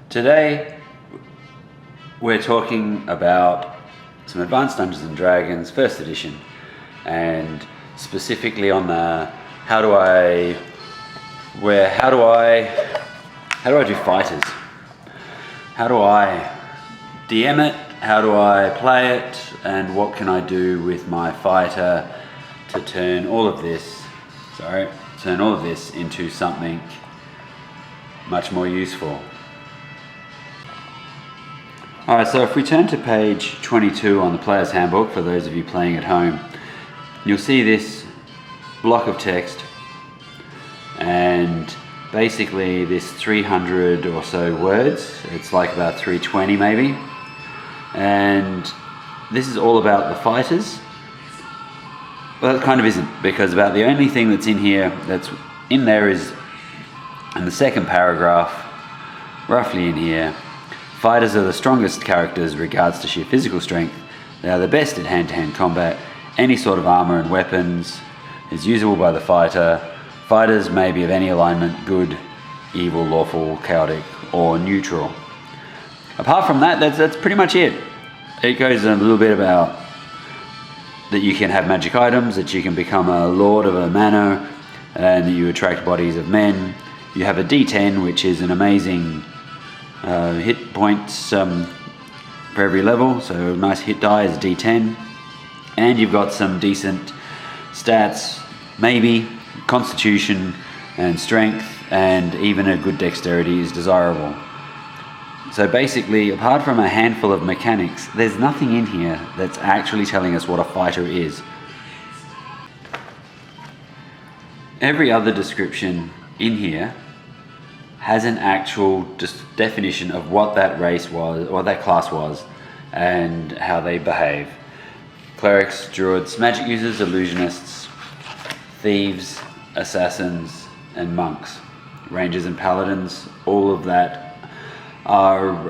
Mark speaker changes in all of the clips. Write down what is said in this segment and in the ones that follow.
Speaker 1: Today we're talking about some Advanced Dungeons and Dragons First Edition, and specifically on the how do I do fighters? How do I DM it? How do I play it? And what can I do with my fighter to turn all of this into something much more useful? Alright, so if we turn to page 22 on the Player's Handbook, for those of you playing at home, you'll see this block of text and basically this 300 or so words. It's like about 320 maybe. And this is all about the fighters. Well, it kind of isn't, because about the only thing that's in here that's in there is in the second paragraph, roughly in here. Fighters are the strongest characters regards to sheer physical strength. They are the best at hand-to-hand combat. Any sort of armor and weapons is usable by the fighter. Fighters may be of any alignment: good, evil, lawful, chaotic, or neutral. Apart from that, that's pretty much it. It goes a little bit about that you can have magic items, that you can become a lord of a manor, and that you attract bodies of men. You have a D10, which is an amazing hit points for every level, so a nice hit die is a D10, and you've got some decent stats, maybe constitution and strength, and even a good dexterity is desirable. So basically, apart from a handful of mechanics, there's nothing in here that's actually telling us what a fighter is. Every other description in here has an actual definition of what that race was, or that class was, and how they behave. Clerics, druids, magic users, illusionists, thieves, assassins, and monks. Rangers and paladins, all of that are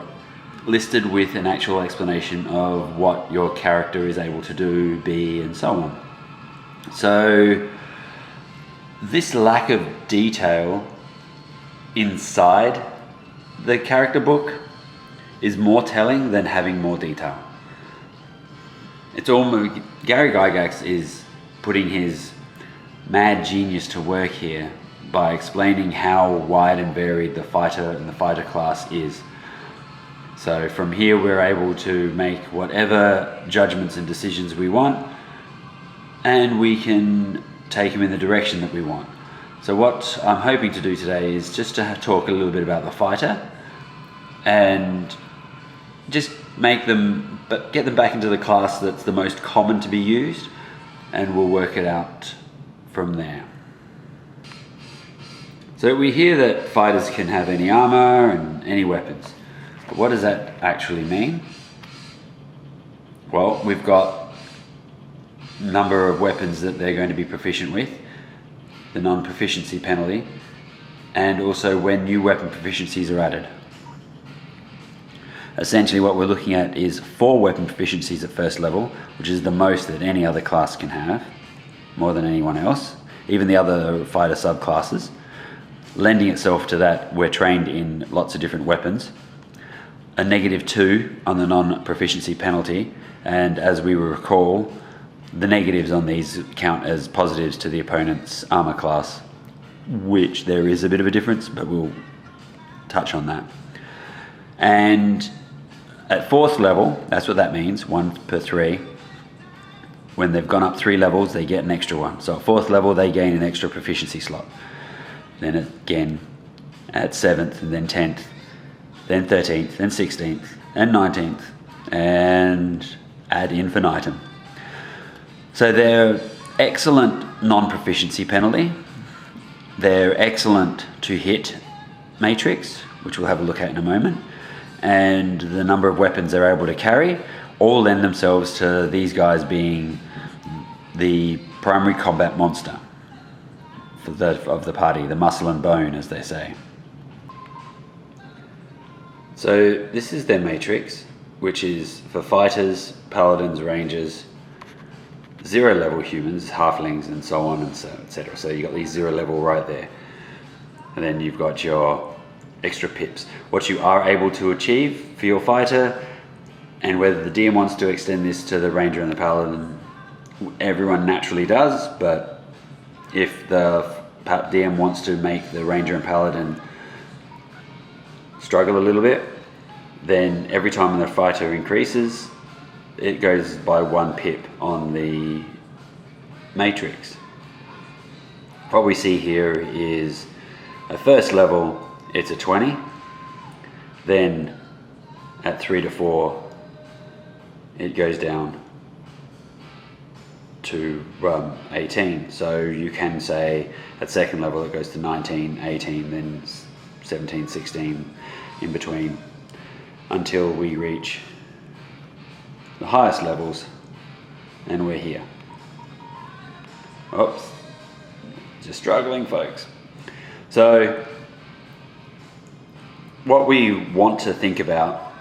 Speaker 1: listed with an actual explanation of what your character is able to do, be, and so on. So this lack of detail inside the character book is more telling than having more detail. It's almost, Gary Gygax is putting his mad genius to work here by explaining how wide and varied the fighter and the fighter class is. So from here we're able to make whatever judgments and decisions we want, and we can take them in the direction that we want. So what I'm hoping to do today is just to talk a little bit about the fighter and just get them back into the class that's the most common to be used, and we'll work it out from there. So we hear that fighters can have any armor and any weapons. But what does that actually mean? Well, we've got a number of weapons that they're going to be proficient with, the non-proficiency penalty, and also when new weapon proficiencies are added. Essentially what we're looking at is 4 weapon proficiencies at first level, which is the most that any other class can have, more than anyone else, even the other fighter subclasses. Lending itself to that, we're trained in lots of different weapons. A -2 on the non-proficiency penalty, and as we recall, the negatives on these count as positives to the opponent's armor class, which there is a bit of a difference, but we'll touch on that. And at 4th level, that's what that means, 1 per 3. When they've gone up 3 levels, they get an extra one. So at 4th level, they gain an extra proficiency slot. Then again at 7th, and then 10th, then 13th, then 16th, and 19th, and ad infinitum. So they're excellent non-proficiency penalty. They're excellent to hit matrix, which we'll have a look at in a moment. And the number of weapons they're able to carry all lend themselves to these guys being the primary combat monster of the party, the muscle and bone, as they say. So this is their matrix, which is for fighters, paladins, rangers, 0 level humans, halflings, and so on and so etc. So you've got these 0 level right there. And then you've got your extra pips. What you are able to achieve for your fighter, and whether the DM wants to extend this to the ranger and the paladin, everyone naturally does, but if the DM wants to make the ranger and paladin struggle a little bit, then every time the fighter increases, it goes by 1 pip on the matrix. What we see here is at first level it's a 20, then at 3 to 4 it goes down to 18. So you can say at second level it goes to 19, 18, then 17, 16 in between, until we reach the highest levels, and we're here. Oops, just struggling, folks. So what we want to think about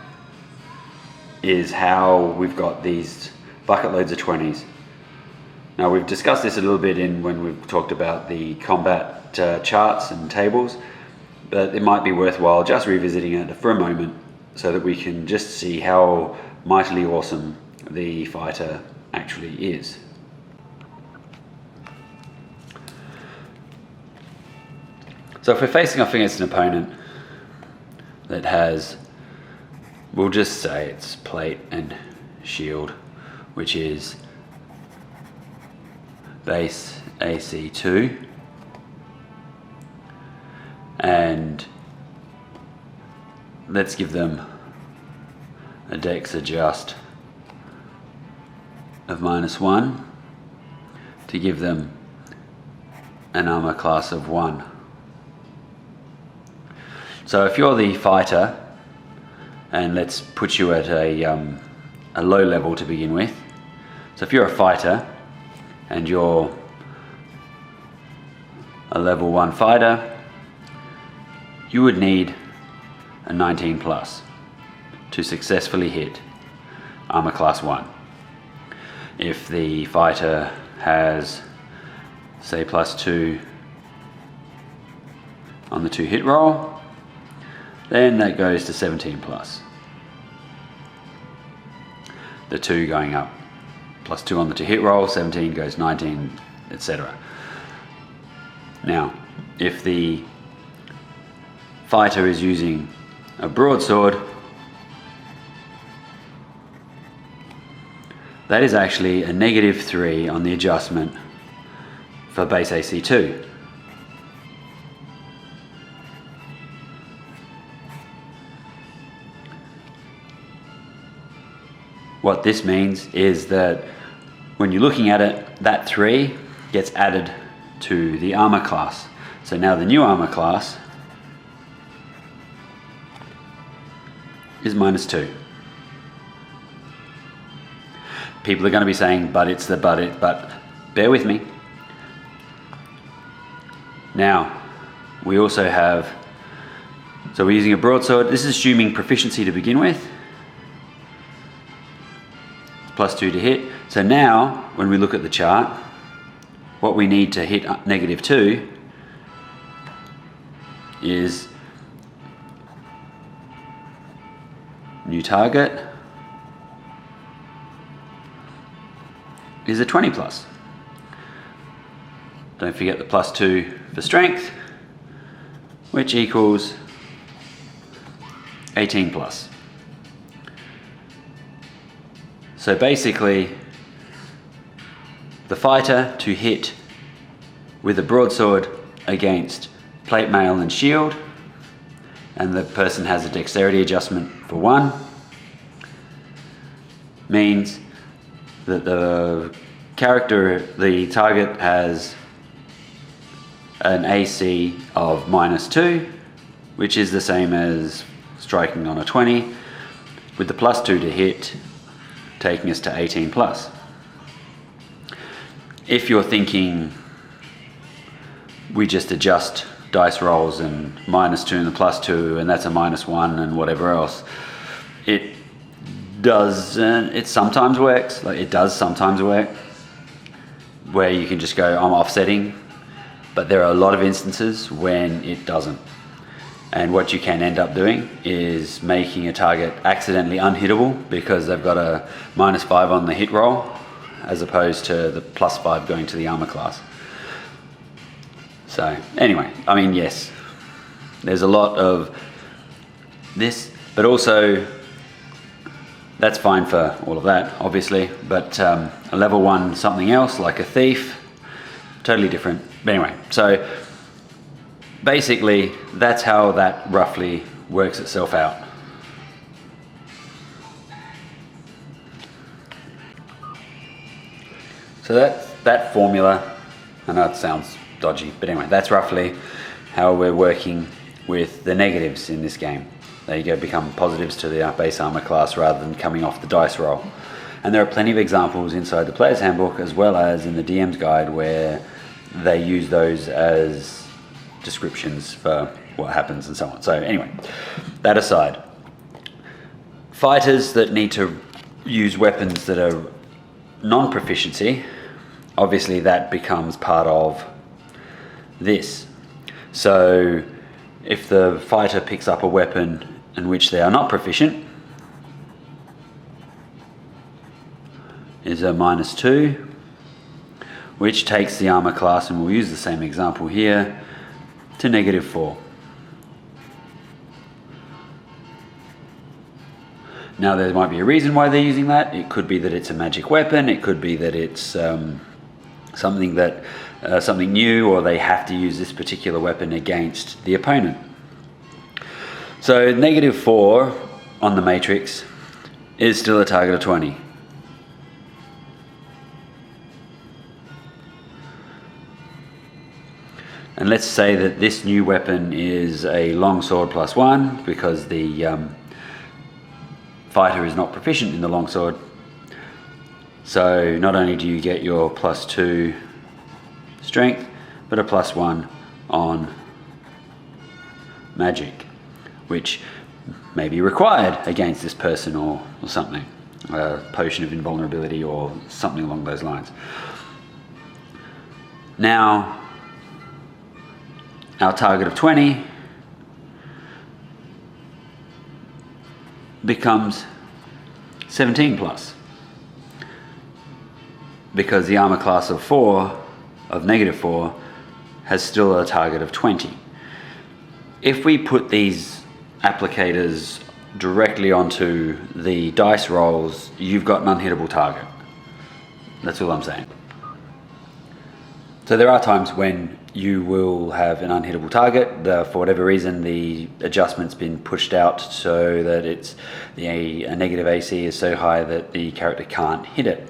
Speaker 1: is how we've got these bucket loads of 20s. Now, we've discussed this a little bit when we've talked about the combat charts and tables, but it might be worthwhile just revisiting it for a moment so that we can just see how mightily awesome the fighter actually is. So if we're facing off against an opponent that has, we'll just say it's plate and shield, which is base AC 2, and let's give them a dex adjust of -1 to give them an armor class of 1. So if you're the fighter, and let's put you at a low level to begin with. So if you're a fighter and you're a level 1 fighter, you would need a 19 plus to successfully hit armor class 1. If the fighter has, say, +2 on the 2 hit roll, then that goes to 17 plus. The 2 going up, +2 on the 2 hit roll, 17 goes 19, etc. Now, if the fighter is using a broadsword, that is actually a -3 on the adjustment for base AC 2. What this means is that when you're looking at it, that 3 gets added to the armor class. So now the new armor class is -2. People are going to be saying, but bear with me. Now, we also have, so we're using a broadsword. This is assuming proficiency to begin with. +2 to hit. So now, when we look at the chart, what we need to hit -2 is new target is a 20 plus. Don't forget the +2 for strength, which equals 18 plus. So basically, the fighter to hit with a broadsword against plate mail and shield, and the person has a dexterity adjustment for 1, means that the target has an AC of -2, which is the same as striking on a 20, with the +2 to hit taking us to 18 plus. If you're thinking we just adjust dice rolls and -2 and the +2 and that's a -1 and whatever else, it doesn't, it sometimes works, like it does sometimes work, where you can just go, I'm offsetting, but there are a lot of instances when it doesn't. And what you can end up doing is making a target accidentally unhittable because they've got a -5 on the hit roll, as opposed to the +5 going to the armor class. So anyway, I mean, yes, there's a lot of this, but also that's fine for all of that, obviously, but a level 1 something else, like a thief, totally different. But anyway, so basically that's how that roughly works itself out. So that formula, I know it sounds dodgy, but anyway, that's roughly how we're working with the negatives in this game. They become positives to the base armor class rather than coming off the dice roll. And there are plenty of examples inside the player's handbook as well as in the DM's guide where they use those as descriptions for what happens and so on. So anyway, that aside, fighters that need to use weapons that are non-proficiency, obviously that becomes part of this. So if the fighter picks up a weapon in which they are not proficient, is a -2, which takes the armor class, and we'll use the same example here, to -4. Now there might be a reason why they're using that. It could be that it's a magic weapon, it could be that it's something new, or they have to use this particular weapon against the opponent. So -4 on the matrix is still a target of 20. And let's say that this new weapon is a longsword +1 because the fighter is not proficient in the longsword. So not only do you get your +2 strength, but a +1 on magic, which may be required against this person or something, a potion of invulnerability or something along those lines. Now, our target of 20 becomes 17 plus, because the armor class of -4 has still a target of 20. If we put these applicators directly onto the dice rolls, you've got an unhittable target. That's all I'm saying. So there are times when you will have an unhittable target. For whatever reason, the adjustment's been pushed out so that it's a negative AC is so high that the character can't hit it.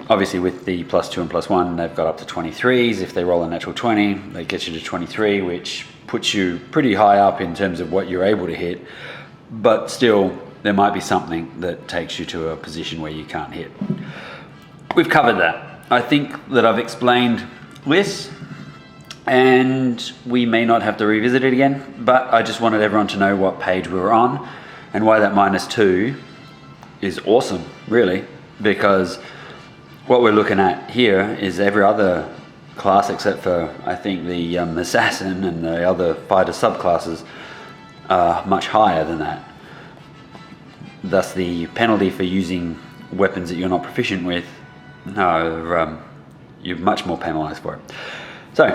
Speaker 1: Obviously with the +2 and +1, they've got up to 23s. If they roll a natural 20, they get you to 23, which puts you pretty high up in terms of what you're able to hit. But still, there might be something that takes you to a position where you can't hit. We've covered that. I think that I've explained this, and we may not have to revisit it again, but I just wanted everyone to know what page we were on and why that -2 is awesome, really, because what we're looking at here is every other class except for, I think, the assassin and the other fighter subclasses are much higher than that. Thus the penalty for using weapons that you're not proficient with, you're much more penalized for it. So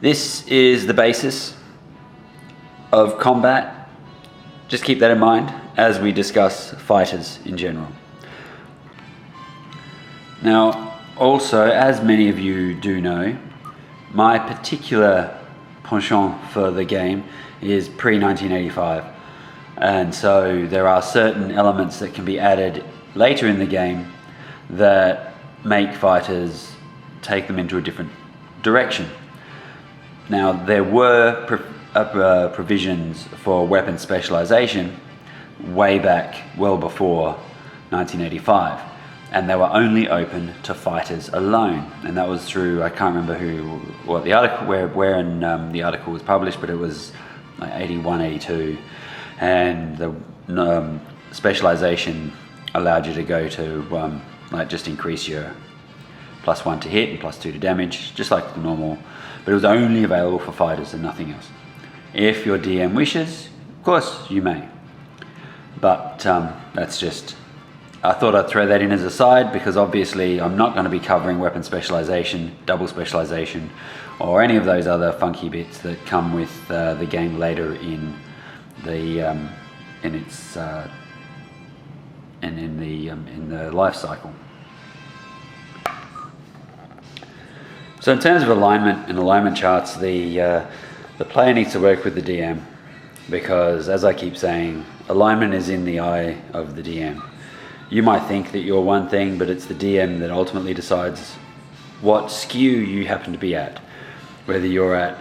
Speaker 1: this is the basis of combat. Just keep that in mind as we discuss fighters in general. Now, also, as many of you do know, my particular penchant for the game is pre-1985. And so there are certain elements that can be added later in the game that make fighters take them into a different direction. Now, there were provisions for weapon specialization way back, well before 1985. And they were only open to fighters alone, and that was through, I can't remember what the article, where in the article was published, but it was like 81, 82, and the specialization allowed you to go to like just increase your +1 to hit and +2 to damage, just like the normal, but it was only available for fighters and nothing else. If your DM wishes, of course you may. But that's just, I thought I'd throw that in as a side, because obviously I'm not going to be covering weapon specialization, double specialization, or any of those other funky bits that come with the game later in the in the life cycle. So in terms of alignment and alignment charts, the player needs to work with the DM, because as I keep saying, alignment is in the eye of the DM. You might think that you're one thing, but it's the DM that ultimately decides what skew you happen to be at. Whether you're at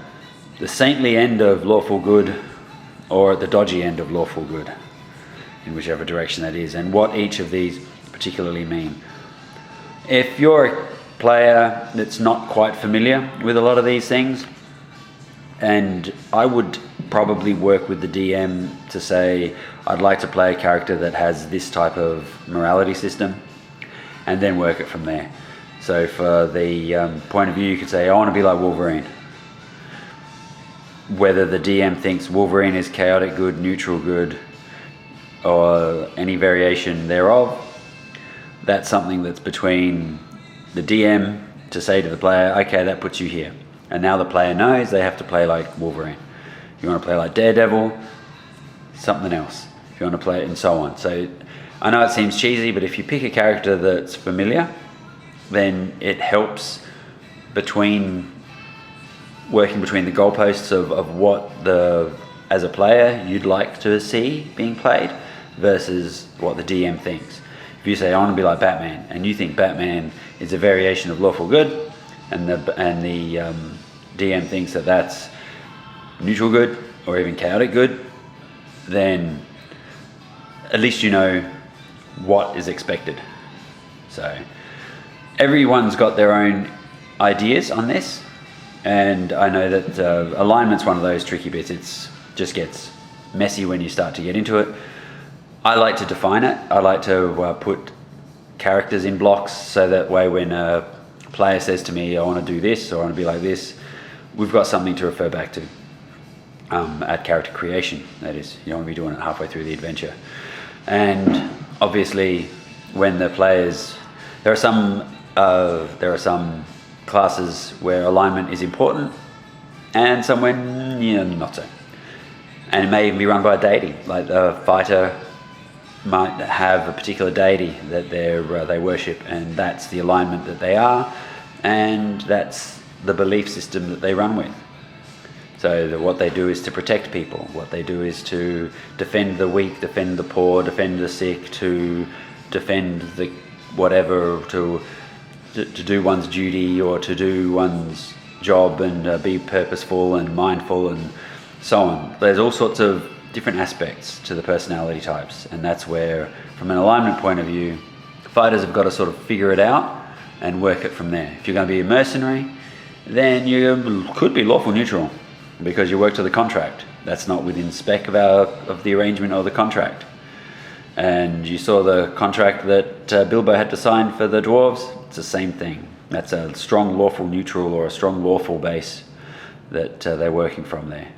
Speaker 1: the saintly end of lawful good or at the dodgy end of lawful good, in whichever direction that is, and what each of these particularly mean. If you're a player that's not quite familiar with a lot of these things, and I would probably work with the DM to say, I'd like to play a character that has this type of morality system, and then work it from there. So for the point of view, you could say, I want to be like Wolverine. Whether the DM thinks Wolverine is chaotic good, neutral good, or any variation thereof, that's something that's between the DM to say to the player, okay, that puts you here. And now the player knows they have to play like Wolverine. If you want to play like Daredevil, something else. If you want to play it, and so on. So I know it seems cheesy, but if you pick a character that's familiar, then it helps working between the goalposts of what as a player you'd like to see being played versus what the DM thinks. If you say, I want to be like Batman, and you think Batman is a variation of lawful good, and the DM thinks that that's neutral good or even chaotic good, then at least you know what is expected. So everyone's got their own ideas on this, and I know that alignment's one of those tricky bits. It just gets messy when you start to get into it. I like to define it. I like to put characters in blocks, so that way when a player says to me, I want to do this, or I want to be like this, we've got something to refer back to at character creation. That is, you don't want to be doing it halfway through the adventure. And obviously, when the players, there are some classes where alignment is important, and some where not so. And it may even be run by a deity. Like a fighter might have a particular deity that they worship, and that's the alignment that they are, and that's the belief system that they run with. So what they do is to protect people. What they do is to defend the weak, defend the poor, defend the sick, to defend the whatever, to do one's duty, or to do one's job, and be purposeful and mindful and so on. There's all sorts of different aspects to the personality types, and that's where, from an alignment point of view, fighters have got to sort of figure it out and work it from there. If you're going to be a mercenary, then you could be lawful neutral, because you work to the contract. That's not within spec of the arrangement or the contract. And you saw the contract that Bilbo had to sign for the dwarves. It's the same thing. That's a strong lawful neutral or a strong lawful base that they're working from there.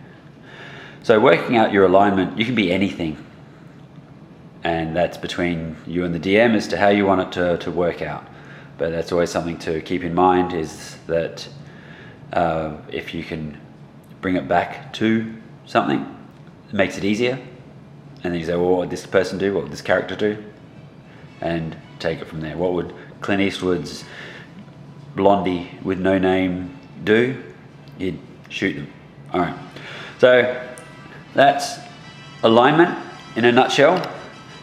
Speaker 1: So working out your alignment, you can be anything. And that's between you and the DM as to how you want it to work out. But that's always something to keep in mind, is that if you can bring it back to something, it makes it easier. And then you say, well, what would this person do? What would this character do? And take it from there. What would Clint Eastwood's Blondie with no name do? You'd shoot them. All right. So that's alignment in a nutshell.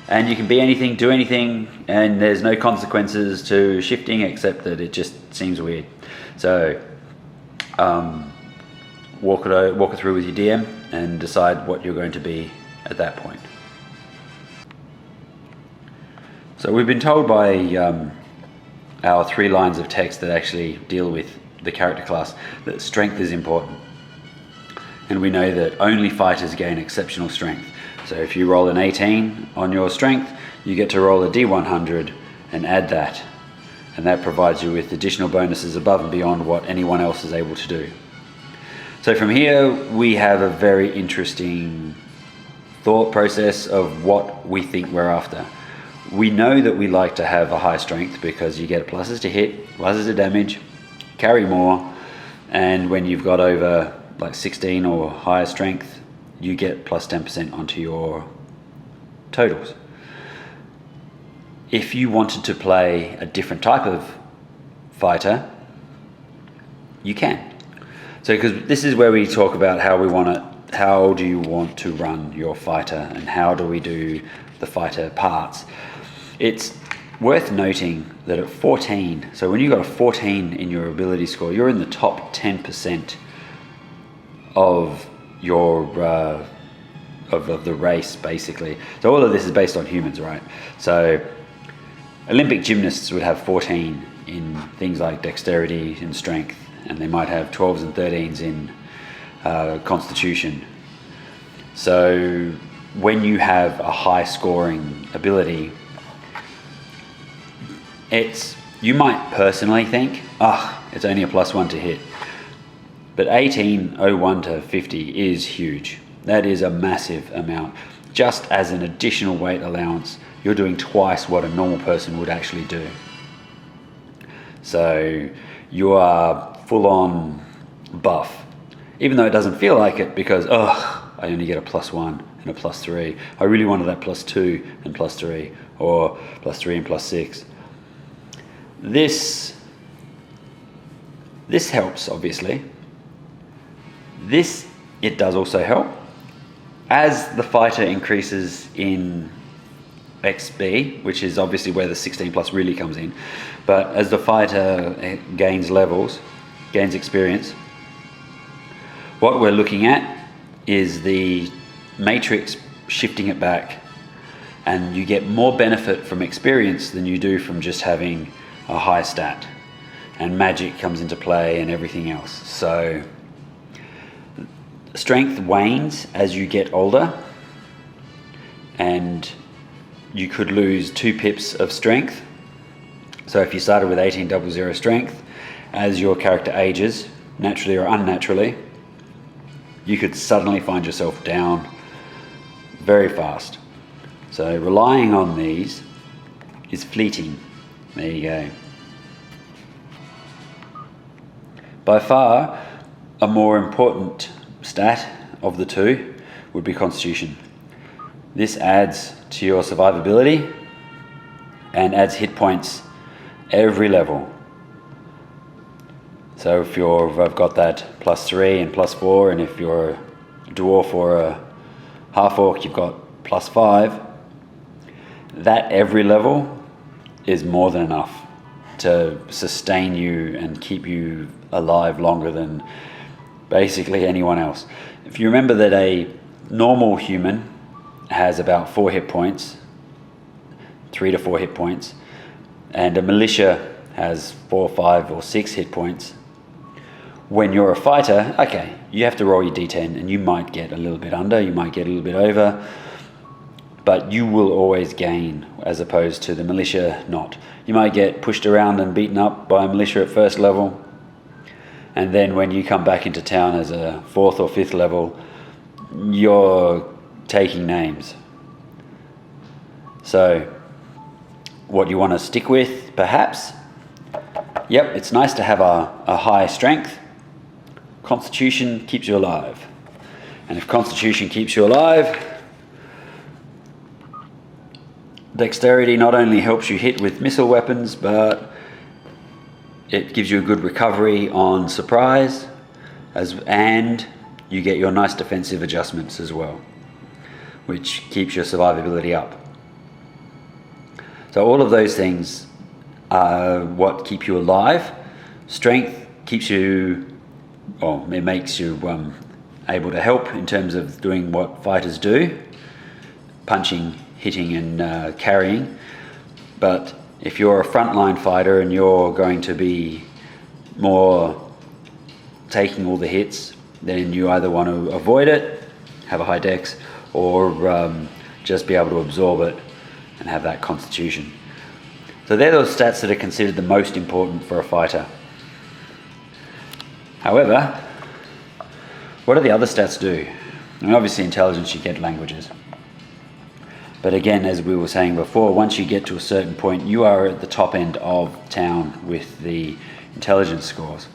Speaker 1: And you can be anything, do anything, and there's no consequences to shifting, except that it just seems weird. So walk it through with your DM and decide what you're going to be at that point. So we've been told by our 3 lines of text that actually deal with the character class that strength is important. And we know that only fighters gain exceptional strength. So if you roll an 18 on your strength, you get to roll a D100 and add that. And that provides you with additional bonuses above and beyond what anyone else is able to do. So from here, we have a very interesting thought process of what we think we're after. We know that we like to have a high strength because you get pluses to hit, pluses to damage, carry more, and when you've got over like 16 or higher strength, you get plus 10% onto your totals. If you wanted to play a different type of fighter, you can. So because this is where we talk about how do you want to run your fighter and how do we do the fighter parts. It's worth noting that at 14, so when you got a 14 in your ability score, you're in the top 10% of your of the race, basically. So all of this is based on humans, right? So Olympic gymnasts would have 14 in things like dexterity and strength, and they might have 12s and 13s in constitution. So when you have a high scoring ability, you might personally think, it's only a +1 to hit. But 1801 to 50 is huge. That is a massive amount. Just as an additional weight allowance, you're doing twice what a normal person would actually do. So you are full on buff, even though it doesn't feel like it because, I only get a +1 and a +3. I really wanted that +2 and +3, or +3 and +6. This helps, obviously. It does also help. As the fighter increases in XP, which is obviously where the 16 plus really comes in, but as the fighter gains levels, gains experience, what we're looking at is the matrix shifting it back, and you get more benefit from experience than you do from just having a high stat, and magic comes into play and everything else. So strength wanes as you get older, and you could lose 2 pips of strength. So if you started with 1800 strength, as your character ages, naturally or unnaturally, you could suddenly find yourself down very fast. So relying on these is fleeting. There you go. By far, a more important stat of the two would be constitution. This adds to your survivability and adds hit points every level. So if I've got that +3 and +4, and if you're a dwarf or a half orc, you've got +5. That every level is more than enough to sustain you and keep you alive longer than basically anyone else. If you remember that a normal human has about 4 hit points, 3 to 4 hit points, and a militia has 4, 5 or 6 hit points. When you're a fighter, okay, you have to roll your d10 and you might get a little bit under, you might get a little bit over, but you will always gain, as opposed to the militia not. You might get pushed around and beaten up by a militia at first level, and then when you come back into town as a 4th or 5th level, you're taking names. So what you want to stick with, perhaps, yep, it's nice to have a high strength. Constitution keeps you alive. And if Constitution keeps you alive, dexterity not only helps you hit with missile weapons, but it gives you a good recovery on surprise, and you get your nice defensive adjustments as well, which keeps your survivability up. So all of those things are what keep you alive. Strength keeps you, or it makes you able to help in terms of doing what fighters do, punching, hitting and carrying. But if you're a frontline fighter and you're going to be more taking all the hits, then you either want to avoid it, have a high dex, or just be able to absorb it and have that constitution. So they're those stats that are considered the most important for a fighter. However, What do the other stats do? I mean, obviously intelligence, you get languages. But again, as we were saying before, once you get to a certain point, you are at the top end of town with the intelligence scores.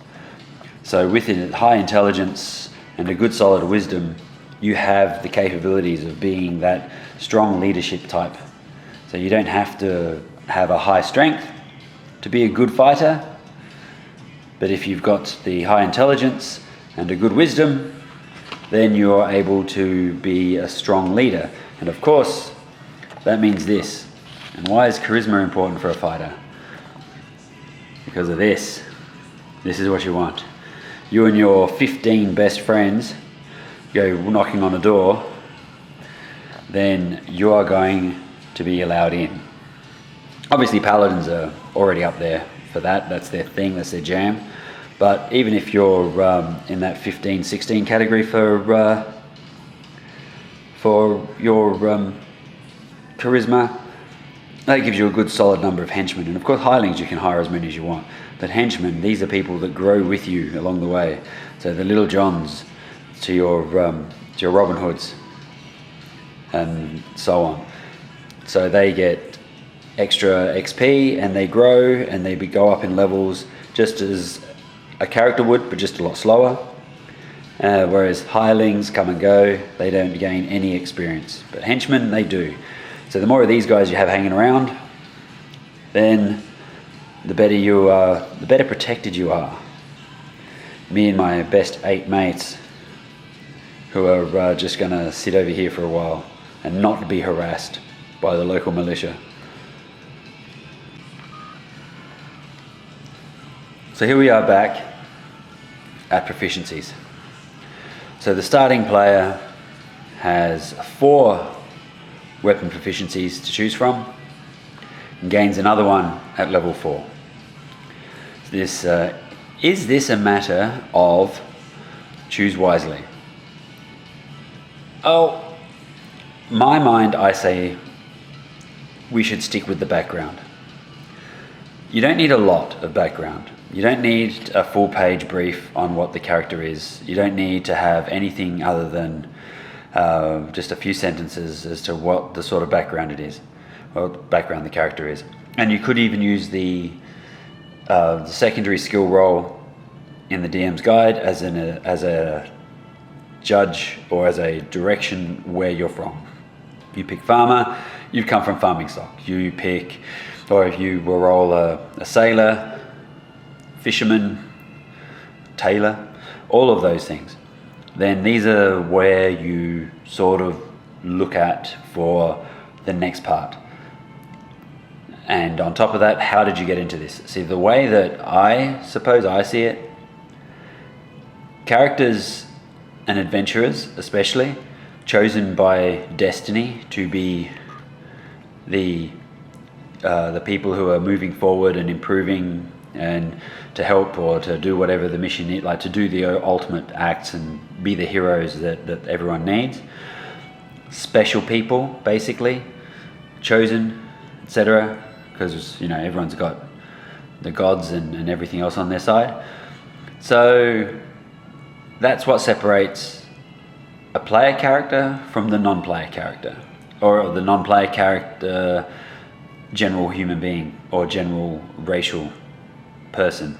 Speaker 1: So with high intelligence and a good solid wisdom, you have the capabilities of being that strong leadership type. So you don't have to have a high strength to be a good fighter, but if you've got the high intelligence and a good wisdom, then you're able to be a strong leader. And of course, that means this. And why is charisma important for a fighter? Because of this. This is what you want. You and your 15 best friends go knocking on a door, then you are going to be allowed in. Obviously Paladins are already up there for that. That's their thing, that's their jam. But even if you're in that 15, 16 category for your charisma, that gives you a good solid number of henchmen. And of course hirelings you can hire as many as you want. But henchmen, these are people that grow with you along the way. So the Little Johns to your Robin Hoods and so on. So they get extra XP and they grow and they go up in levels just as a character would, but just a lot slower. Whereas hirelings come and go, they don't gain any experience. But henchmen, they do. So the more of these guys you have hanging around, then the better you are, the better protected you are. Me and my best 8 mates who are just going to sit over here for a while and not be harassed by the local militia. So here we are back at proficiencies. So the starting player has 4 weapon proficiencies to choose from and gains another one at level 4. Is this a matter of choose wisely? Oh, my mind, I say we should stick with the background. You don't need a lot of background. You don't need a full page brief on what the character is. You don't need to have anything other than just a few sentences as to what the sort of background it is, or background the character is. And you could even use the secondary skill roll in the DM's guide as a judge or as a direction where you're from. You pick farmer, you've come from farming stock. You pick, or if you will roll a sailor, fisherman, tailor, all of those things, then these are where you sort of look at for the next part. And on top of that, how did you get into this? See, the way that I suppose I see it, characters and adventurers especially, chosen by destiny to be the people who are moving forward and improving and to help or to do whatever the mission is, like to do the ultimate acts and be the heroes that everyone needs. Special people, basically, chosen, etc. Because, you know, everyone's got the gods and everything else on their side. So that's what separates a player character from the non-player character, or the non-player character general human being or general racial person.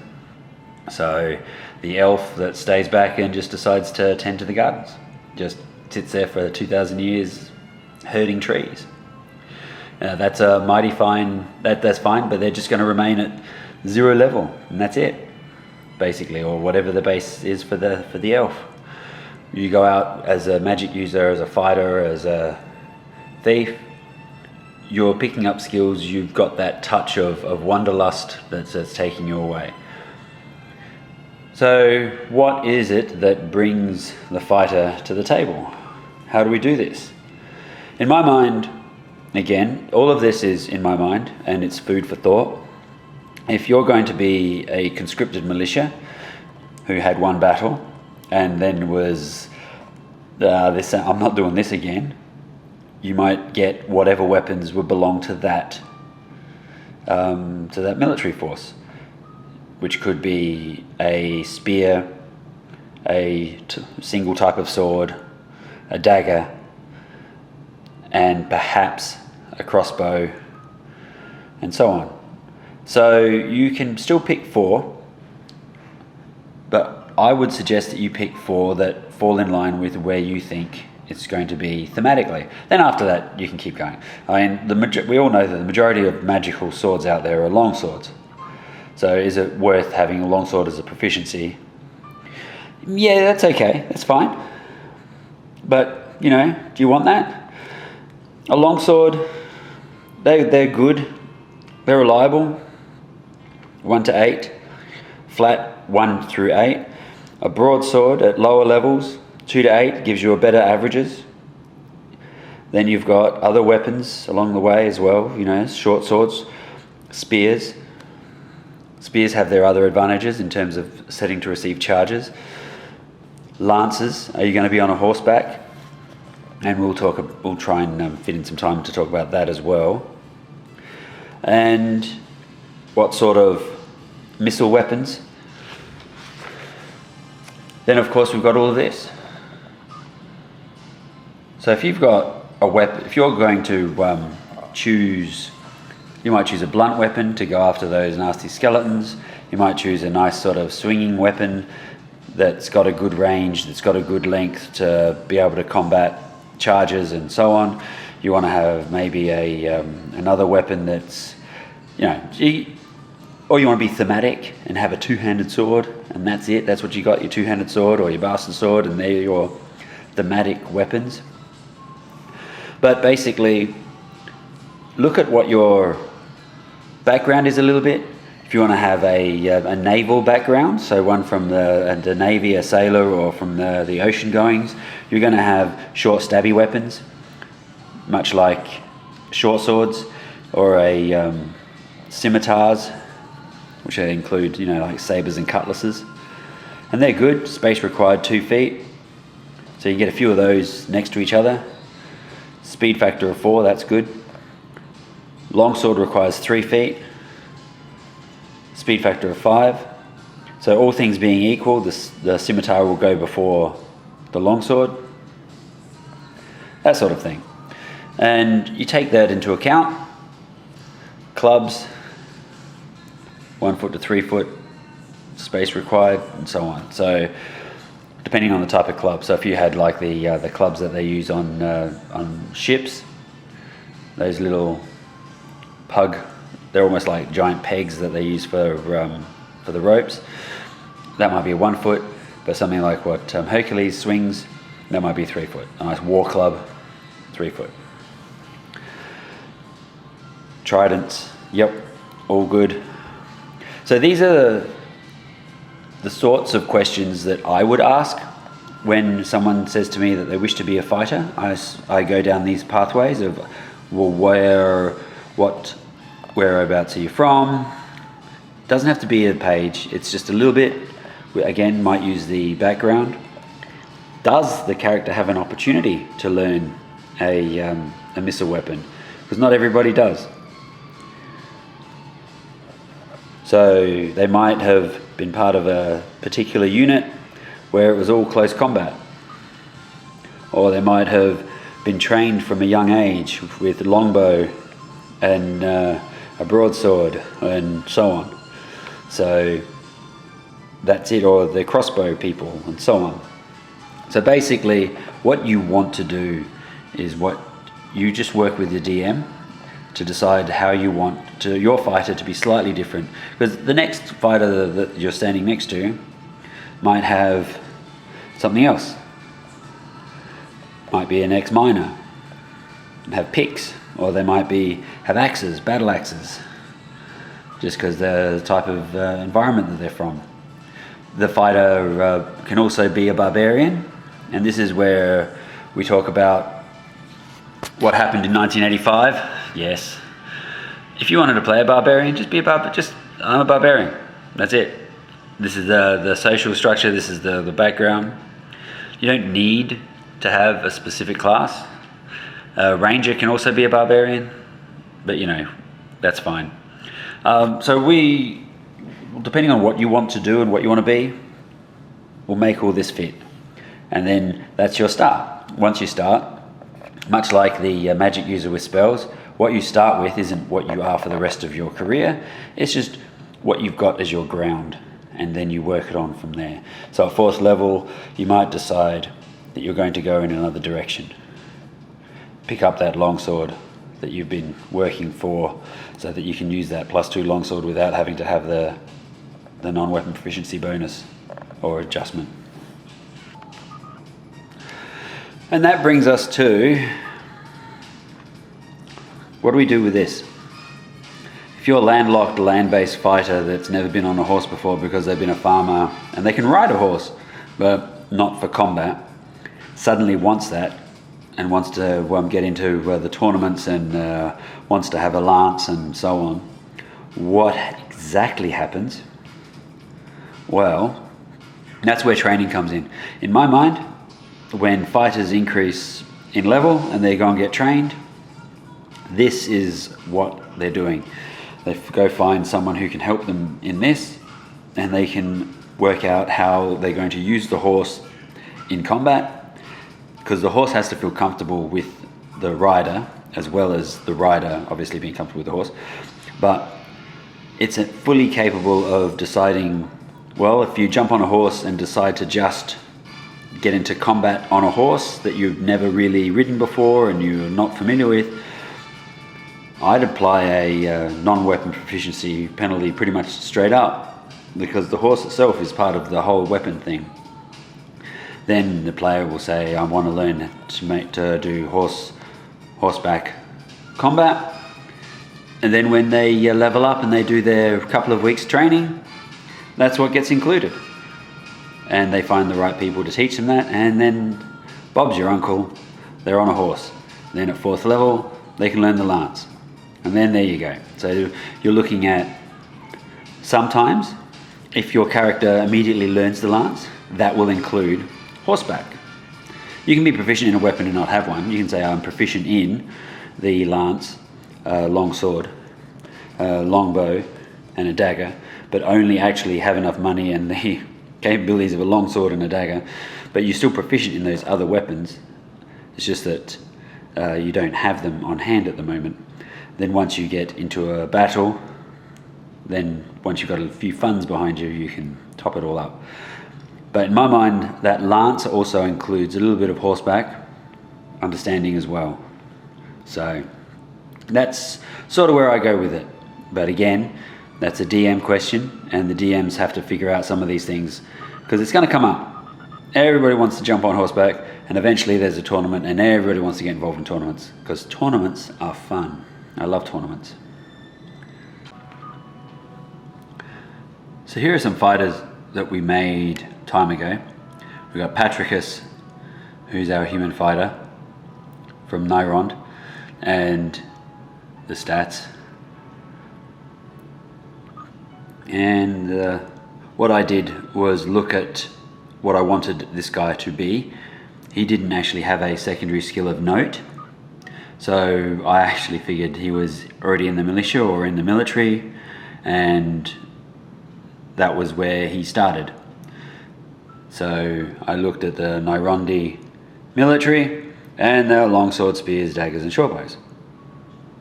Speaker 1: So the elf that stays back and just decides to tend to the gardens, just sits there for 2,000 years herding trees. That's a mighty fine, that's fine, but they're just going to remain at 0 level, and that's it, basically, or whatever the base is for the elf. You go out as a magic user, as a fighter, as a thief, you're picking up skills, you've got that touch of wanderlust that's taking you away. So what is it that brings the fighter to the table? How do we do this? In my mind, again, all of this is in my mind and it's food for thought. If you're going to be a conscripted militia who had one battle and then was I'm not doing this again, you might get whatever weapons would belong to that military force, which could be a spear, a single type of sword, a dagger, and perhaps a crossbow, and so on. So you can still pick 4, but I would suggest that you pick 4 that fall in line with where you think it's going to be thematically. Then after that, you can keep going. I mean, we all know that the majority of magical swords out there are long swords. So is it worth having a longsword as a proficiency? Yeah, that's okay, that's fine. But, you know, do you want that? A longsword, they're good, they're reliable, 1 to 8, flat 1 through 8. A broadsword at lower levels, 2 to 8, gives you a better averages. Then you've got other weapons along the way as well, you know, short swords, spears. Spears have their other advantages in terms of setting to receive charges. Lances, are you going to be on a horseback? And we'll try and fit in some time to talk about that as well. And what sort of missile weapons? Then of course we've got all of this. So if you've got a weapon, if you're going to choose, you might choose a blunt weapon to go after those nasty skeletons. You might choose a nice sort of swinging weapon that's got a good range, that's got a good length to be able to combat charges and so on. You want to have maybe another weapon that's, you know, or you want to be thematic and have a two-handed sword, and that's it. That's what you got, your two-handed sword or your bastard sword, and they're your thematic weapons. But basically, look at what your background is a little bit. If you want to have a naval background, so one from the Navy, a sailor, or from the ocean goings, you're going to have short stabby weapons, much like short swords, or scimitars, which include, you know, like sabers and cutlasses. And they're good, space required 2 feet. So you get a few of those next to each other. Speed factor of 4, that's good. Longsword requires 3 feet. Speed factor of 5. So all things being equal, the scimitar will go before the longsword. That sort of thing. And you take that into account. Clubs, 1 foot to 3 foot, space required, and so on. So depending on the type of club. So if you had like the clubs that they use on ships, those little pug, they're almost like giant pegs that they use for the ropes. That might be a 1 foot, but something like what Hercules swings, that might be 3 foot. A nice war club, 3 foot. Tridents, yep, all good. So these are the sorts of questions that I would ask when someone says to me that they wish to be a fighter. I go down these pathways of, well, whereabouts are you from? Doesn't have to be a page, it's just a little bit. Again, might use the background. Does the character have an opportunity to learn a missile weapon? Because not everybody does. So they might have been part of a particular unit where it was all close combat. Or they might have been trained from a young age with longbow and a broadsword and so on. So that's it, or the crossbow people and so on. So basically what you want to do is what you just work with your DM to decide how you want your fighter to be slightly different. Because the next fighter that you're standing next to might have something else. Might be an ex-miner, have picks, or they might have axes, battle axes, just because they're the type of environment that they're from. The fighter can also be a barbarian, and this is where we talk about what happened in 1985. Yes. If you wanted to play a barbarian, just be a barbarian. I'm a barbarian. That's it. This is the social structure. This is the background. You don't need to have a specific class. A ranger can also be a barbarian, but you know, that's fine. So depending on what you want to do and what you want to be, will make all this fit. And then that's your start. Once you start, much like the magic user with spells, what you start with isn't what you are for the rest of your career. It's just what you've got as your ground, and then you work it on from there. So at 4th level, you might decide that you're going to go in another direction. Pick up that longsword that you've been working for so that you can use that +2 longsword without having to have the non-weapon proficiency bonus or adjustment. And that brings us to, what do we do with this? If you're a landlocked, land-based fighter that's never been on a horse before because they've been a farmer and they can ride a horse, but not for combat, suddenly wants that and wants to get into the tournaments and wants to have a lance and so on, what exactly happens? Well, that's where training comes in. In my mind, when fighters increase in level and they go and get trained, this is what they're doing. They go find someone who can help them in this, and they can work out how they're going to use the horse in combat, because the horse has to feel comfortable with the rider, as well as the rider obviously being comfortable with the horse. But it's fully capable of deciding, well, if you jump on a horse and decide to just get into combat on a horse that you've never really ridden before and you're not familiar with, I'd apply a non-weapon proficiency penalty pretty much straight up, because the horse itself is part of the whole weapon thing. Then the player will say, I want to learn to do horseback combat. And then when they level up and they do their couple of weeks training, that's what gets included. And they find the right people to teach them that, and then Bob's your uncle, they're on a horse. Then at 4th level, they can learn the lance. And then there you go. So you're looking at, sometimes, if your character immediately learns the lance, that will include horseback. You can be proficient in a weapon and not have one. You can say, I'm proficient in the lance, longsword, longbow, and a dagger, but only actually have enough money and the capabilities of a longsword and a dagger, but you're still proficient in those other weapons. It's just that you don't have them on hand at the moment. Then once you get into a battle, then once you've got a few funds behind you, you can top it all up. But in my mind, that lance also includes a little bit of horseback understanding as well. So that's sort of where I go with it. But again, that's a DM question, and the DMs have to figure out some of these things, because it's going to come up. Everybody wants to jump on horseback, and eventually there's a tournament, and everybody wants to get involved in tournaments, because tournaments are fun. I love tournaments. So here are some fighters that we made time ago. We've got Patricus, who's our human fighter from Nyrond, and the stats. And what I did was look at what I wanted this guy to be. He didn't actually have a secondary skill of note, so I actually figured he was already in the militia or in the military, and that was where he started. So I looked at the Nyrondi military, and there were longswords, spears, daggers, and shortbows.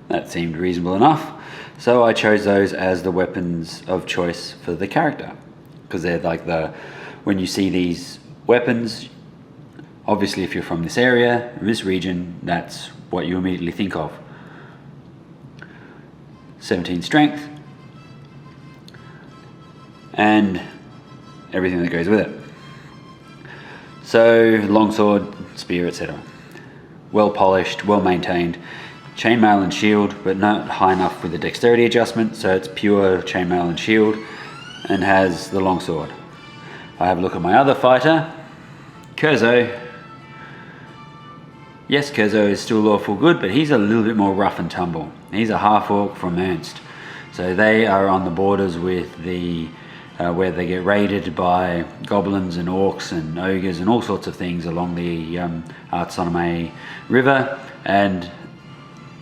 Speaker 1: That seemed reasonable enough, so I chose those as the weapons of choice for the character, because they're like when you see these weapons, obviously if you're from this area, this region, that's what you immediately think of. 17 strength, and everything that goes with it. So longsword, spear, etc. Well polished, well maintained. Chainmail and shield, but not high enough with the dexterity adjustment, so it's pure chainmail and shield, and has the longsword. I have a look at my other fighter, Curzo. Yes, Curzo is still lawful good, but he's a little bit more rough and tumble. He's a half-orc from Ernst. So they are on the borders with the where they get raided by goblins and orcs and ogres and all sorts of things along the Artsonome River, and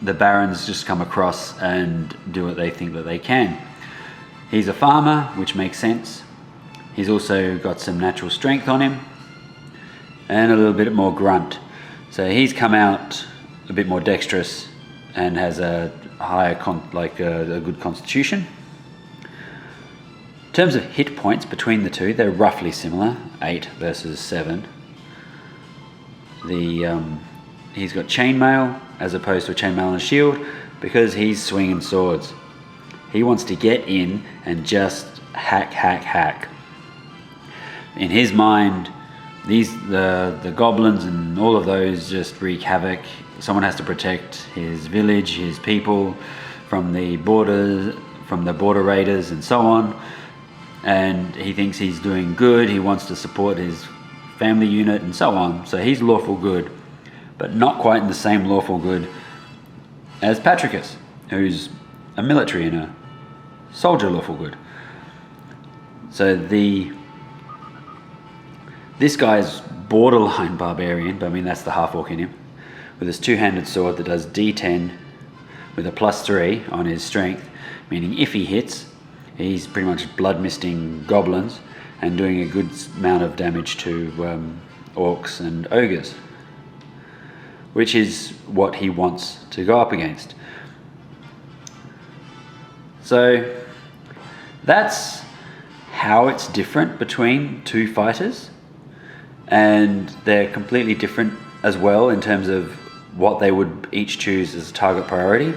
Speaker 1: the barons just come across and do what they think that they can. He's a farmer, which makes sense, He's also got some natural strength on him and a little bit more grunt. So he's come out a bit more dexterous and has a higher, a good constitution. In terms of hit points between the two, they're roughly similar, 8 versus 7. He's got chainmail as opposed to a chainmail and a shield because he's swinging swords. He wants to get in and just hack. In his mind, the goblins and all of those just wreak havoc. Someone has to protect his village, his people from the border raiders and so on. And he thinks he's doing good. He wants to support his family unit and so on. So he's lawful good, but not quite in the same lawful good as Patricus, who's a military and a soldier lawful good. So this guy's borderline barbarian, but I mean that's the half-orc in him, with his two-handed sword that does D10 with a +3 on his strength, meaning if he hits, he's pretty much blood misting goblins and doing a good amount of damage to orcs and ogres, which is what he wants to go up against. So that's how it's different between two fighters, and they're completely different as well in terms of what they would each choose as a target priority.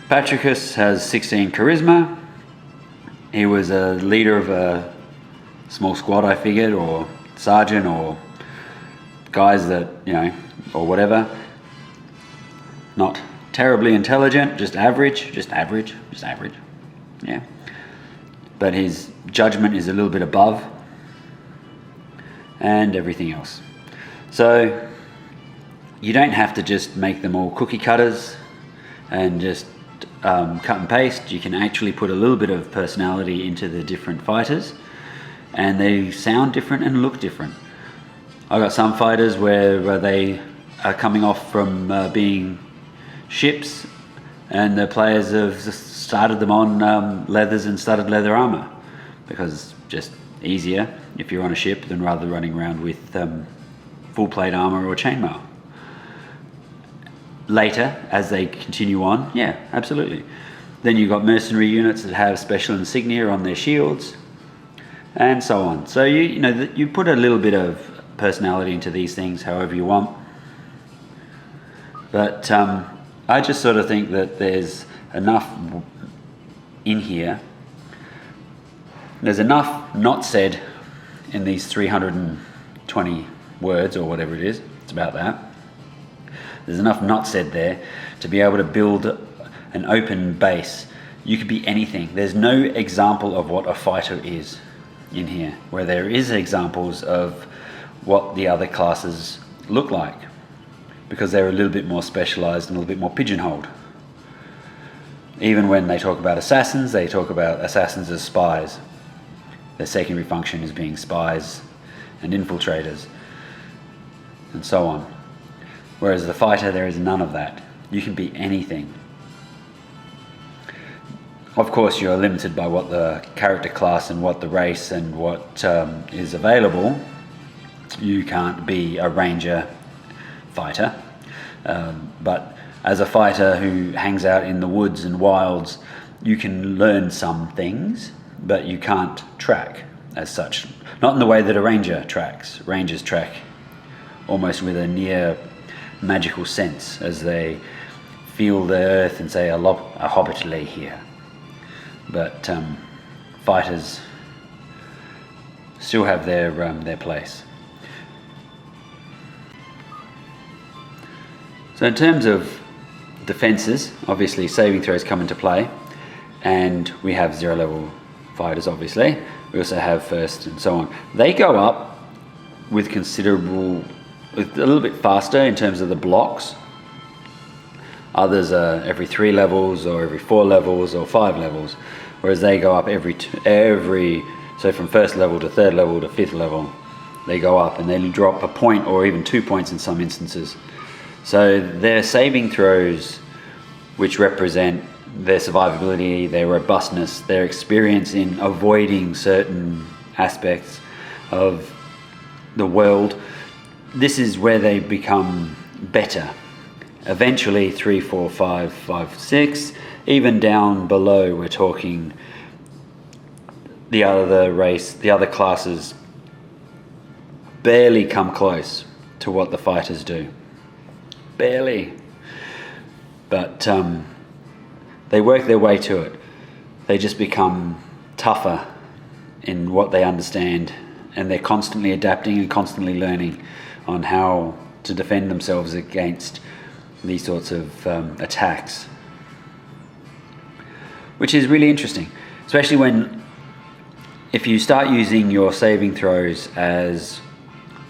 Speaker 1: Patricus has 16 charisma. He was a leader of a small squad, I figured, or sergeant, or guys that, or whatever. Not terribly intelligent, just average. Yeah. But his judgment is a little bit above, and everything else. So you don't have to just make them all cookie cutters and just cut and paste. You can actually put a little bit of personality into the different fighters, and they sound different and look different. I've got some fighters where they are coming off from being ships, and the players have started them on leathers and studded leather armor, because it's just easier if you're on a ship than rather running around with full plate armor or chainmail. Later, as they continue on, yeah, absolutely. Then you've got mercenary units that have special insignia on their shields, and so on. So you put a little bit of personality into these things however you want. But I just sort of think that there's enough in here. There's enough not said in these 320 words or whatever it is. It's about that. There's enough not said there to be able to build an open base. You could be anything. There's no example of what a fighter is in here, where there is examples of what the other classes look like, because they're a little bit more specialized and a little bit more pigeonholed. Even when they talk about assassins, they talk about assassins as spies. Their secondary function is being spies and infiltrators and so on. Whereas the fighter, there is none of that. You can be anything. Of course, you're limited by what the character class and what the race and what is available. You can't be a ranger fighter. But as a fighter who hangs out in the woods and wilds, you can learn some things, but you can't track as such. Not in the way that a ranger tracks. Rangers track almost with a near magical sense as they feel the earth and say, a hobbit lay here. But fighters still have their place. So in terms of defenses, obviously saving throws come into play, and we have 0 level fighters, obviously. We also have first and so on. They go up with a little bit faster in terms of the blocks. Others are every 3 levels or every 4 levels or 5 levels, whereas they go up so from first level to 3rd level to 5th level, they go up and they drop a point or even 2 points in some instances. So their saving throws, which represent their survivability, their robustness, their experience in avoiding certain aspects of the world, this is where they become better. Eventually 3, 4, 5, 5, 6, even down below we're talking the other classes barely come close to what the fighters do. Barely. But they work their way to it. They just become tougher in what they understand, and they're constantly adapting and constantly learning on how to defend themselves against these sorts of attacks. Which is really interesting, especially if you start using your saving throws as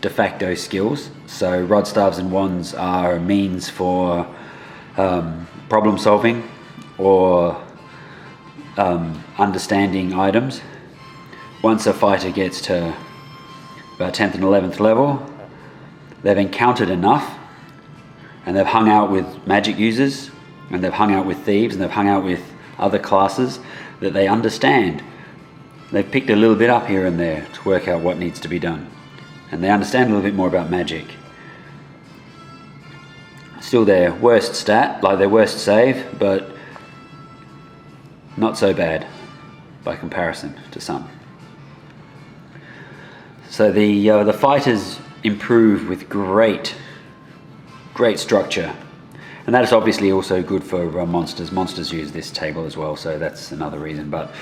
Speaker 1: de facto skills. So rod, staves and wands are a means for problem solving or understanding items. Once a fighter gets to about 10th and 11th level, they've encountered enough, and they've hung out with magic users, and they've hung out with thieves, and they've hung out with other classes that they understand. They've picked a little bit up here and there to work out what needs to be done, and they understand a little bit more about magic. Still their worst stat, like their worst save, but not so bad by comparison to some. So the fighters improve with great structure, and that is obviously also good for monsters. Monsters use this table as well, so that's another reason. But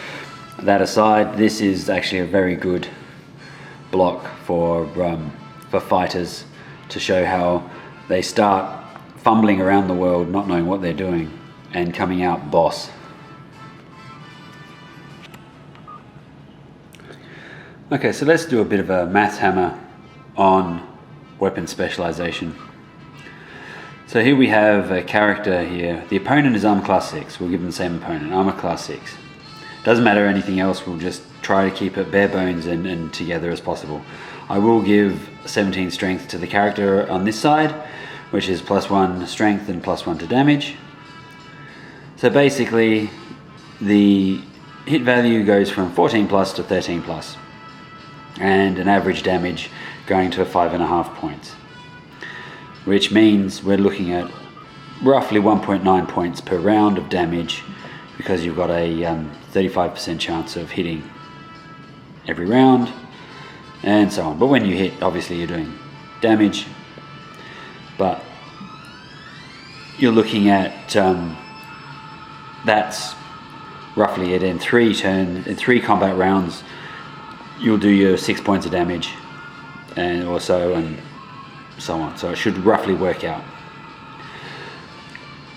Speaker 1: that aside, this is actually a very good block for fighters to show how they start fumbling around the world, not knowing what they're doing, and coming out boss. Okay, so let's do a bit of a math hammer on weapon specialization. So here we have a character here. The opponent is armor class 6. We'll give them the same opponent, armor class 6. Doesn't matter anything else, we'll just try to keep it bare bones and together as possible. I will give 17 strength to the character on this side, which is +1 strength and +1 to damage. So basically the hit value goes from 14 plus to 13 plus, and an average damage going to 5.5 points, which means we're looking at roughly 1.9 points per round of damage, because you've got a 35% chance of hitting every round and so on. But when you hit, obviously you're doing damage, but you're looking at that's roughly it. In 3 combat rounds you'll do your 6 points of damage and so on. So it should roughly work out.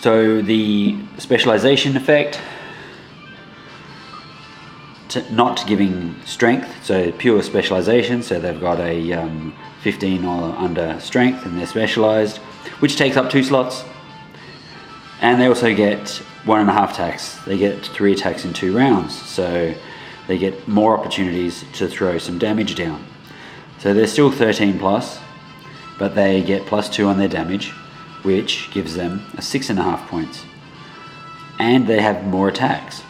Speaker 1: So the specialization effect, not giving strength, so pure specialization, so they've got a 15 or under strength and they're specialized, which takes up 2 slots. And they also get 1.5 attacks. They get 3 attacks in 2 rounds, so they get more opportunities to throw some damage down. So they're still 13 plus, but they get +2 on their damage, which gives them a 6.5 points. And they have more attacks,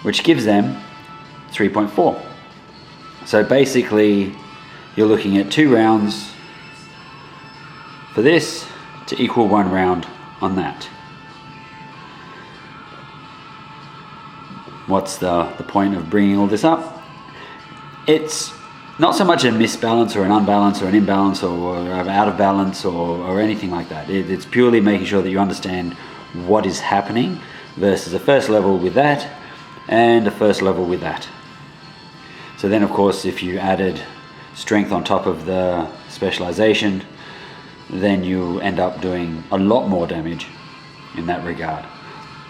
Speaker 1: which gives them 3.4. So basically you're looking at 2 rounds for this to equal 1 round on that. What's the point of bringing all this up? It's not so much a misbalance or an unbalance or an imbalance or out of balance or anything like that. It's purely making sure that you understand what is happening versus a first level with that and a first level with that. So then of course if you added strength on top of the specialization, then you end up doing a lot more damage in that regard.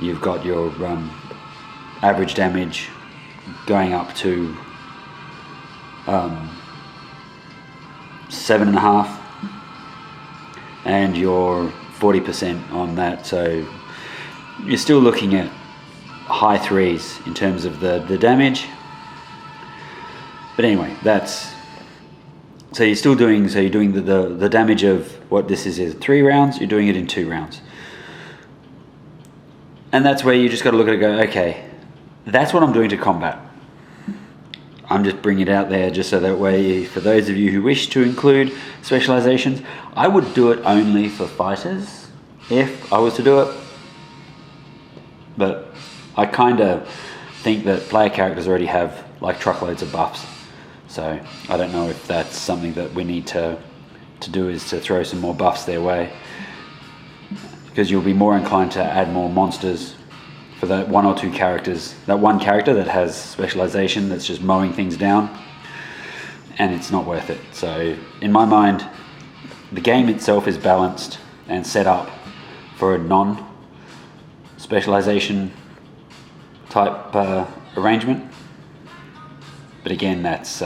Speaker 1: You've got your average damage going up to 7.5, and you're 40% on that, so you're still looking at high 3s in terms of the damage. But anyway, that's so you're still doing, so you're doing the damage of what this is 3 rounds, you're doing it in 2 rounds. And that's where you just got to look at it and go, okay, that's what I'm doing to combat. I'm just bringing it out there just so that way, for those of you who wish to include specializations, I would do it only for fighters if I was to do it. But I kind of think that player characters already have like truckloads of buffs. So I don't know if that's something that we need to do, is to throw some more buffs their way. Because you'll be more inclined to add more monsters for that one or two characters. That one character that has specialization that's just mowing things down, and it's not worth it. So in my mind, the game itself is balanced and set up for a non-specialization type arrangement. But again, that's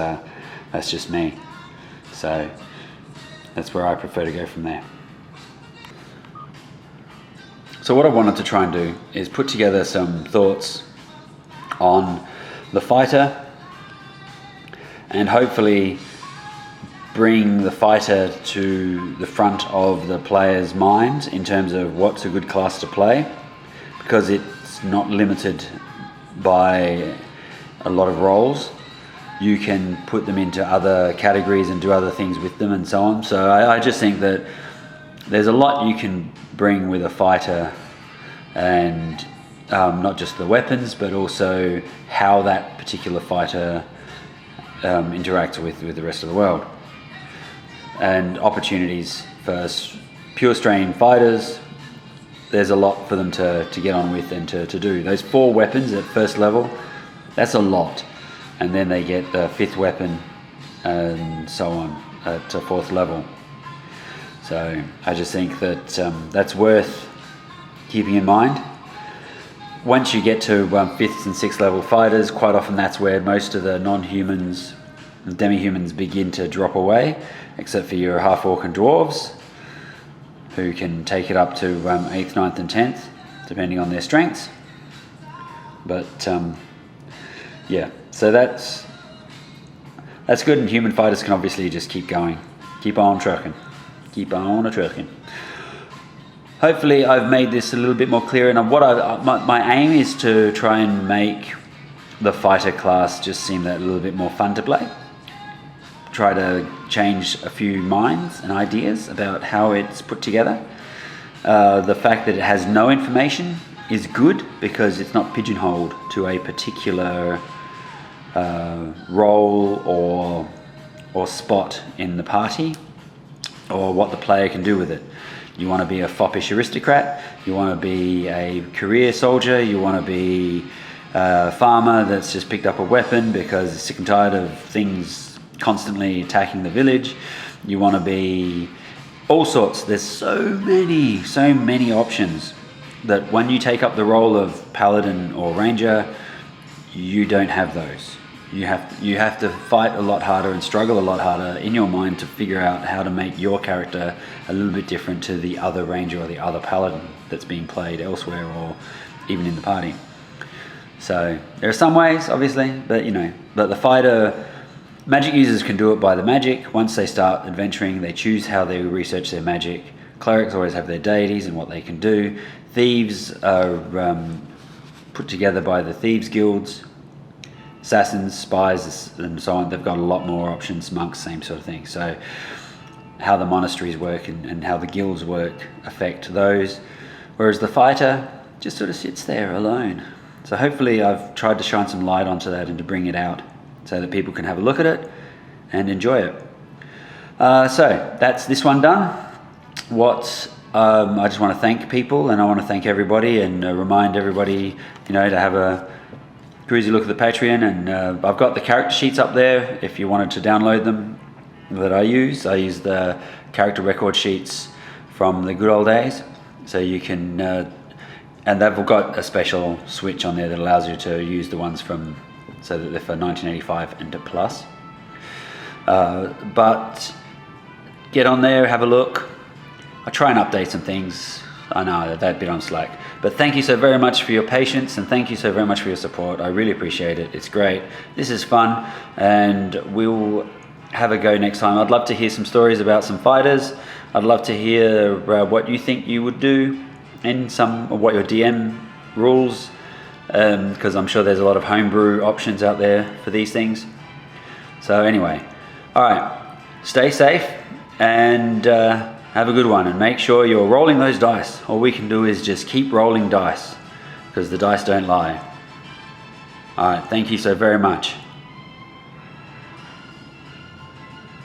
Speaker 1: just me. So that's where I prefer to go from there. So what I wanted to try and do is put together some thoughts on the fighter, and hopefully bring the fighter to the front of the player's mind in terms of what's a good class to play, because it's not limited by a lot of roles. You can put them into other categories and do other things with them and so on. So I just think that there's a lot you can bring with a fighter, and not just the weapons, but also how that particular fighter interacts with the rest of the world. And opportunities for pure strain fighters, there's a lot for them to get on with and to do. Those 4 weapons at first level, that's a lot. And then they get the 5th weapon and so on at 4th level. So I just think that that's worth keeping in mind. Once you get to 5th and 6th level fighters, quite often that's where most of the non-humans, demi-humans, begin to drop away, except for your half-orc and dwarves, who can take it up to 8th, 9th and 10th, depending on their strengths. But yeah, so that's good, and human fighters can obviously just keep going, keep on trucking. Keep on trucking. Hopefully I've made this a little bit more clear, and my aim is to try and make the fighter class just seem that a little bit more fun to play. Try to change a few minds and ideas about how it's put together. The fact that it has no information is good, because it's not pigeonholed to a particular role or spot in the party, or what the player can do with it. You want to be a foppish aristocrat, you want to be a career soldier, you want to be a farmer that's just picked up a weapon because he's sick and tired of things constantly attacking the village. You want to be all sorts. There's so many options that when you take up the role of paladin or ranger, you don't have those. You have to fight a lot harder and struggle a lot harder in your mind to figure out how to make your character a little bit different to the other ranger or the other paladin that's being played elsewhere or even in the party. So there are some ways, obviously, but the fighter, magic users can do it by the magic. Once they start adventuring, they choose how they research their magic. Clerics always have their deities and what they can do. Thieves are put together by the thieves guilds. Assassins, spies, and so on, they've got a lot more options. Monks, same sort of thing. So how the monasteries work and how the guilds work affect those. Whereas the fighter just sort of sits there alone. So hopefully I've tried to shine some light onto that and to bring it out so that people can have a look at it and enjoy it. So that's this one done. I just want to thank people, and I want to thank everybody, and remind everybody, to have a cruisy look at the Patreon. And I've got the character sheets up there if you wanted to download them that I use. I use the character record sheets from the good old days. So you can, and they've got a special switch on there that allows you to use the ones from, so that they're for 1985 and plus. But get on there, have a look. I try and update some things. I know that bit on Slack. But thank you so very much for your patience, and thank you so very much for your support. I really appreciate it. It's great. This is fun, and we'll have a go next time. I'd love to hear some stories about some fighters. I'd love to hear what you think you would do in what your DM rules, because I'm sure there's a lot of homebrew options out there for these things. So anyway, all right, stay safe and have a good one, and make sure you're rolling those dice. All we can do is just keep rolling dice because the dice don't lie. All right, thank you so very much.